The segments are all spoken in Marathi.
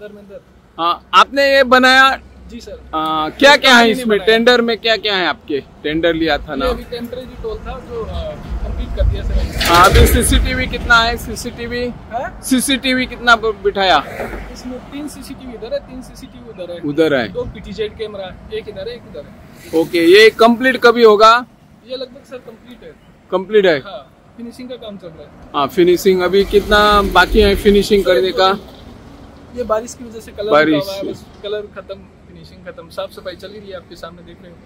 धर्मेंद्र। आपने ये बनाया? जी सर। क्या क्या है इसमें? टेंडर में क्या क्या है आपके? टेंडर लिया था ना? अभी टेम्परेरी टोल था जो कंप्लीट कर दिया सर। अभी सीसीटीवी कितना है? सीसीटीवी कितना बिठाया? इसमें 3 सीसीटीवी इधर है, 3 सीसीटीवी उधर है। उधर है 2 पीटीजेड कैमरा, एक इधर है, एक उधर है। ओके, ये कंप्लीट कभी होगा? ये लगभग सर कंप्लीट है। कंप्लीट है? हाँ, फिनिशिंग का काम चल रहा है। हाँ, फिनिशिंग अभी कितना बाकी है फिनिशिंग करने का? ये बारिश की वजह से कलर कलर खत्म, फिनिशिंग खत्म, साफ सफाई चली रही है, आपके सामने देख रहे हो।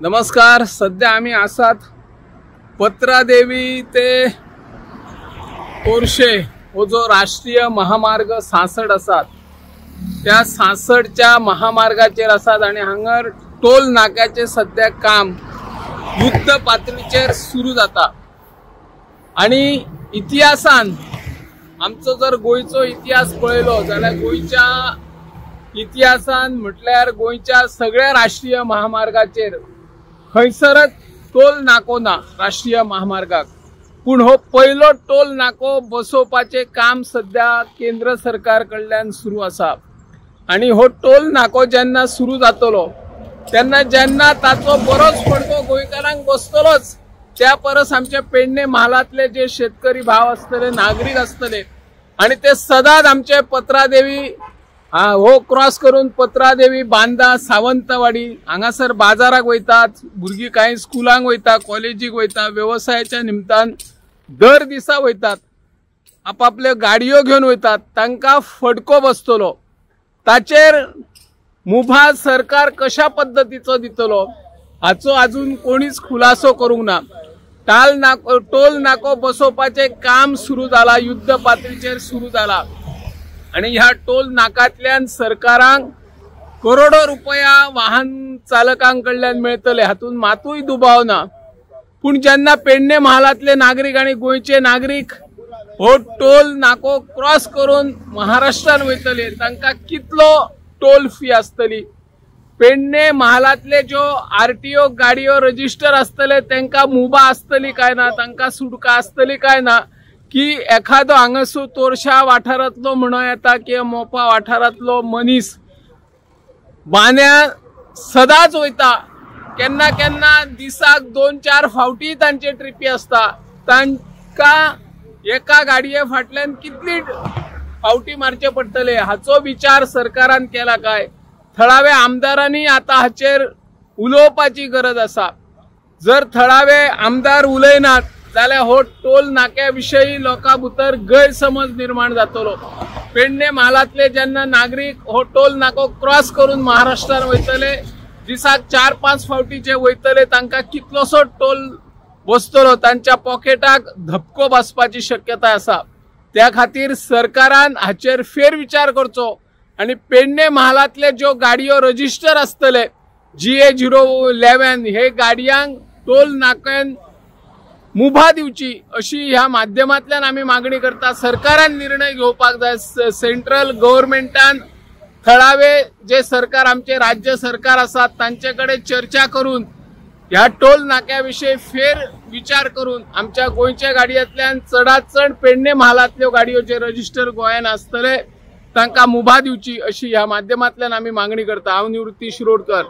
नमस्कार, सध्या आम्ही आसात पत्रादेवी ते कोरशे हो जो राष्ट्रीय महामार्ग 66 आसात त्या 66च्या महामार्गाचेर आसात आणि हांगर टोल नाक्याचे सध्या काम युद्ध पातळीचेर सुरू जाता। आणि इतिहासान आमचो जर गोयचो इतिहास पळयलो जाल्यार गोयच्या इतिहासान म्हटल्यार गोयच्या सगळ्या राष्ट्रीय महामार्गाचेर खंयसरच टोल नाको ना राष्ट्रीय महामार्गाक। पण हो पहिलो टोल नाको बसोवपाचे काम सध्या केंद्र सरकार कडल्यान सुरू आसा। आणि हो टोल नाको जेन्ना सुरू जातलो तेन्ना जेन्ना ताचो बरोच फडको गोंयकारांक बसतलोच त्या परस आमचे पेडणे म्हालातले जे शेतकरी भाव असतले, नागरिक असतले आणि ते सदांच आमचे पत्रादेवी हो क्रॉस करून पत्रादेवी, बांदा, सावंतवाडी हांगासर बाजाराक वयतात, भुरगीं काही स्कुलांक वयता, कॉलेजीक वयता, व्यवसायाच्या निमतान दर दिसा वयतात, आपापले गाडयो घेवन वयतात, तांकां फडको बसतलो। ताचेर मुभा सरकार कशा पद्धतीचो दितलो हाचो अजून कोणीच खुलासो करूंक ना। टोल नाको बसोवपाचे काम सुरू जाला, युद्ध पातळीचेर सुरू जाला आणि ह्या टोल नाकांतल्यान सरकारांक करोडो रुपया वाहन चालकांकडल्यान मेळटले, हातून मातूय दुबाव ना। पण जेन्ना पेडणे म्हालातले नागरिक आणि गोंयचे नागरिक हो टोल नाको क्रॉस करून महाराष्ट्रान वयतले तांकां कितलो टोल फी आसतली? पेडणे म्हालातले जो आरटीओ गाडयो रजिस्टर असतले तांकां मुभा आसतली काय ना, तांकां सुटका आसतली काय ना, की एखादो हांगासून तोरशा वाठारांतलो म्हणो येता किंवा मोपा वाठारांतलो मनीस बान्या सदांच वयता, केन्ना केन्ना दिसाक 2-4 फावटी तांचे ट्रिपी असता, तांकां एका गाडये फाटल्यान कितली फावटी मारचे पडटले हाचो विचार सरकारान केला काय? थळाव्या आमदारांनी आता हाचेर उलोवपाची गरज आसा। जर थळावे आमदार उलयनात जाल्यार हो टोल नाक्या विशयी लोकां भितर गैरसमज निर्माण जातलो। पेडणे म्हालातले जेन्ना नागरिक हो टोल नाको क्रॉस करून महाराष्ट्रात वयतले, दिसाक 4-5 फावटी जे वयतले तांकां कितलोसो टोल बसतलो, तांच्या पॉकेटाक धपको बसपाची शक्यता आसा। त्या खातीर सरकारान हाचेर फेरविचार करचो आणि पेडणे म्हालातले ज्यो गाडयो रजिस्टर असतले GA011 हे गाडयांक टोल नाक्यान मुभा दिवची अशी ह्या माध्यमांतल्यान आमी मागणी करता। सरकारान निर्णय घेवपाक जाय। सेंट्रल गव्हर्नमेंटान थळावे जे सरकार आमचे राज्य सरकार आसात तांचे कडेन चर्चा करून ह्या टोल नाक्या विशयी फेर विचार करून आमच्या गोंयच्या गाडयांतल्यान चडांत चड पेडणे म्हालातल्यो गाडयो जे रजिस्टर गोंयान आसतले तांकां मुभा दिवची अशी ह्या माध्यमांतल्यान आमी मागणी करता। हांव निवृत्ती शिरोडकर।